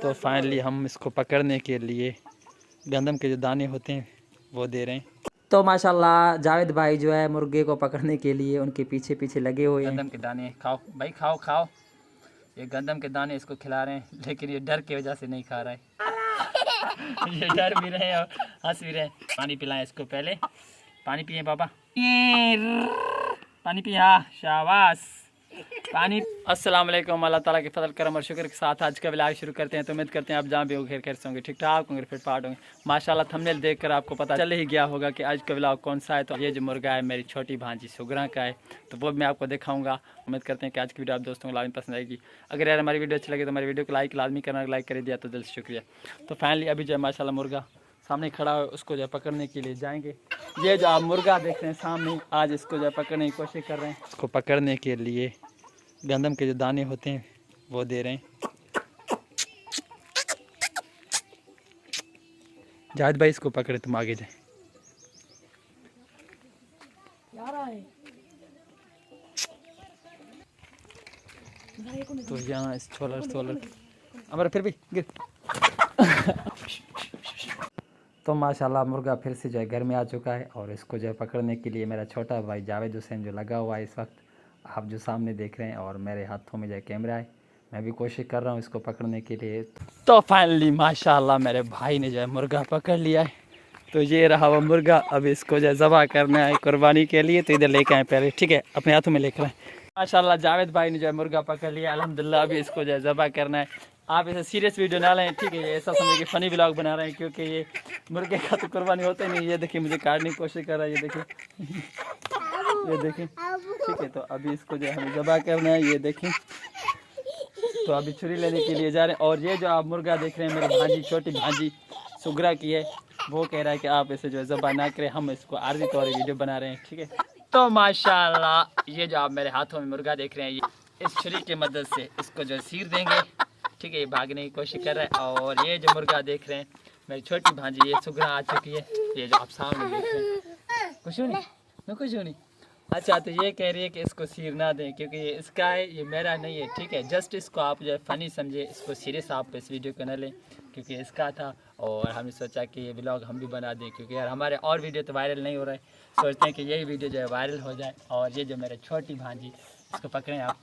तो फाइनली हम इसको पकड़ने के लिए गंदम के जो दाने होते हैं वो दे रहे हैं। तो माशाल्लाह जावेद भाई जो है मुर्गे को पकड़ने के लिए उनके पीछे पीछे लगे हुए हैं। गंदम के दाने खाओ भाई, खाओ खाओ। ये गंदम के दाने इसको खिला रहे हैं, लेकिन ये डर की वजह से नहीं खा रहा है। ये डर भी रहे और हंस भी रहे। पानी पिलाएं इसको पहले। पानी पिए बाबा, पानी पिए। हाँ शाबाश, पानी। अस्सलाम वालेकुम। अल्लाह ताला के फजल करम और शुक्र के साथ आज का व्लॉग शुरू करते हैं। तो उम्मीद करते हैं आप जहाँ भी होंगे खैर से होंगे, ठीक ठाक होंगे, फिट फाट होंगे। माशाल्लाह थंबनेल देखकर आपको पता चल ही गया होगा कि आज का व्लॉग कौन सा है। तो ये जो मुर्गा है मेरी छोटी भांजी सुगरा का है, तो वो मैं आपको दिखाऊंगा। उम्मीद करते हैं कि आज की वीडियो आप दोस्तों को लाजमी पसंद आएगी। अगर यार हमारी वीडियो अच्छी लगे तो हमारी वीडियो को लाइक लाजमी करना, लाइक कर दिया तो दिल से शुक्रिया। तो फाइनली अभी जो है माशाल्लाह मुर्गा सामने खड़ा है, उसको जो है पकड़ने के लिए जाएंगे। ये जो आप मुर्गा देख रहे हैं सामने, आज इसको जो है पकड़ने की कोशिश कर रहे हैं। इसको पकड़ने के लिए गंदम के जो दाने होते हैं वो दे रहे हैं। जाहिद भाई इसको पकड़े, तुम आगे जाए। तो यहाँ इस छोलर हमारा फिर भी गिर। तो माशाल्लाह मुर्गा फिर से जो है घर में आ चुका है और इसको जो है पकड़ने के लिए मेरा छोटा भाई जावेद हुसैन जो लगा हुआ है इस वक्त, आप जो सामने देख रहे हैं। और मेरे हाथों में जो है कैमरा है, मैं भी कोशिश कर रहा हूँ इसको पकड़ने के लिए। तो फाइनली माशाल्लाह मेरे भाई ने जो है मुर्गा पकड़ लिया है। तो ये रहा वो मुर्गा, अब इसको जो है ज़बह करना है कुर्बानी के लिए। तो इधर लेकर आए पहले, ठीक है, अपने हाथों में लेकर आए। माशाल्लाह जावेद भाई ने जो है मुर्गा पकड़ लिया अल्हम्दुलिल्लाह। अभी इसको जो है ज़बह करना है। आप इसे सीरियस वीडियो ना लें, ठीक है, ये ऐसा समझे कि फ़नी व्लॉग बना रहे हैं, क्योंकि ये मुर्गे का तो कुर्बानी होता ही नहीं। ये देखिए मुझे काटने की कोशिश कर रहा है, ये देखिए, ये देखिए, ठीक है। तो अभी इसको जो है हमें ज़बह करना है, ये देखें। तो अभी छुरी लेने के लिए जा रहे हैं। और ये जो आप मुर्गा देख रहे हैं मेरी भांजी, छोटी भांजी सुगरा की है, वो कह रहा है कि आप इसे जो है ज़बह ना करें, हम इसको आर्जी तौर पर वीडियो बना रहे हैं, ठीक है। तो माशाल्लाह ये जो आप मेरे हाथों में मुर्गा देख रहे हैं, ये इस छुरी की मदद से इसको जो है चीर देंगे, ठीक है। ये भागने की कोशिश कर रहा है। और ये जो मुर्गा देख रहे हैं मेरी छोटी भांजी, ये सुगरा आ चुकी है, ये जो आप सामने देख रहे हैं। कुछ नहीं, कुछ नहीं। अच्छा, तो ये कह रही है कि इसको सीर ना दें, क्योंकि ये इसका है, ये मेरा नहीं है, ठीक है। जस्ट इसको आप जो है फ़नी समझे, इसको सीरियस आप इस वीडियो को न लें, क्योंकि इसका था। और हमने सोचा कि ये व्लॉग हम भी बना दें, क्योंकि यार हमारे और वीडियो तो वायरल नहीं हो रहा है। सोचते हैं कि यही वीडियो जो है वायरल हो जाए। और ये जो मेरे छोटी भांजी, इसको पकड़ें आप,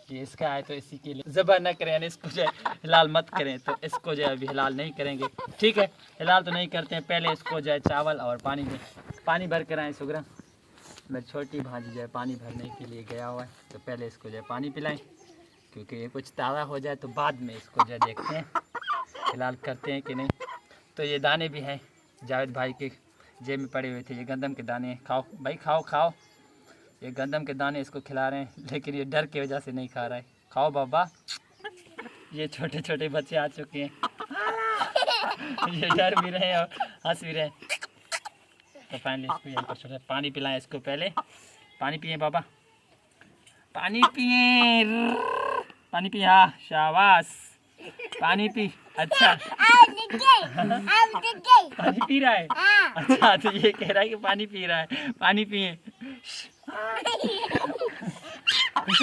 ये इसका है, तो इसी के लिए ज़बह न करें, यानी इसको जो है हिलाल मत करें। तो इसको जो है अभी हिलाल नहीं करेंगे, ठीक है। हिलाल तो नहीं करते हैं, पहले इसको जो है चावल और पानी में पानी भर कर आए। सुगरा मेरी छोटी भांजी जो है पानी भरने के लिए गया हुआ है, तो पहले इसको जो है पानी पिलाएं, क्योंकि ये कुछ ताज़ा हो जाए तो बाद में इसको जो है देखते हैं हिलाल करते हैं कि नहीं। तो ये दाने भी हैं जावेद भाई के जेब में पड़े हुए थे, ये गंदम के दाने। खाओ भाई, खाओ खाओ। ये गंदम के दाने इसको खिला रहे हैं, लेकिन ये डर की वजह से नहीं खा रहा है। खाओ बाबा। ये छोटे छोटे बच्चे आ चुके हैं, ये डर भी रहे और हंस भी रहे। तो फाइनली इसको यहाँ पर छोटा पानी पिलाएं इसको पहले। पानी पिए बाबा, पानी पिए, पानी पिए। हाँ शाबाश, पानी पी। अच्छा पानी पी रहा है। अच्छा, तो ये कह रहा है कि पानी पी रहा है, पानी पिए। कुछ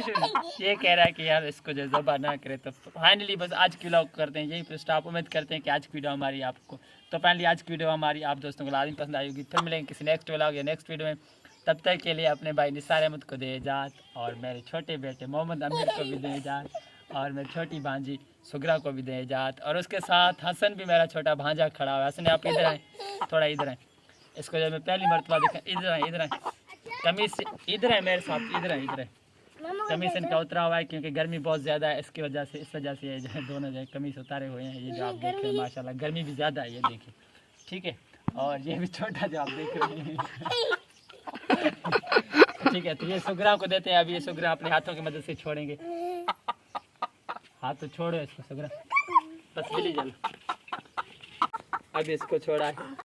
नहीं, ये कह रहा है कि यार इसको जो ज़बह ना करे। तो फाइनली बस आज की व्लॉग करते हैं यही पे स्टॉप। उम्मीद करते हैं कि आज की वीडियो हमारी आपको, तो फाइनली आज की वीडियो हमारी आप दोस्तों को लाजमी पसंद आई होगी। फिर मिलेंगे किसी नेक्स्ट व्लॉग या नेक्स्ट वीडियो में। तब तक के लिए अपने भाई निसार अहमद को दे इजाज़त, और मेरे छोटे बेटे मोहम्मद अमीर को भी दे इजाज़त, और मेरी छोटी भांजी सुगरा को भी दे इजाज़त। और उसके साथ हसन भी मेरा छोटा भांजा खड़ा हुआ है। हसन आप इधर आए, थोड़ा इधर आए। इसको जब मैं पहली मरतबा देखा, इधर आए, इधर आए, कमीज से इधर है मेरे साथ, इधर है, इधर है। कमीज इनका उतरा हुआ है, क्योंकि गर्मी बहुत ज़्यादा है, इसकी वजह से, इस वजह से ये जो है दोनों जो है कमीज उतारे हुए हैं। ये जो आप देख रहे हैं माशाल्लाह गर्मी भी ज़्यादा है, ये देखिए, ठीक है। और ये भी छोटा जो आप देख रहे हैं, ठीक है। तो ये सुगरा को देते हैं। अभी ये सुगरा अपने हाथों की मदद से छोड़ेंगे। हाथ तो छोड़ो इसको सुगरा, बस मिली चलो। अभी इसको छोड़ा है।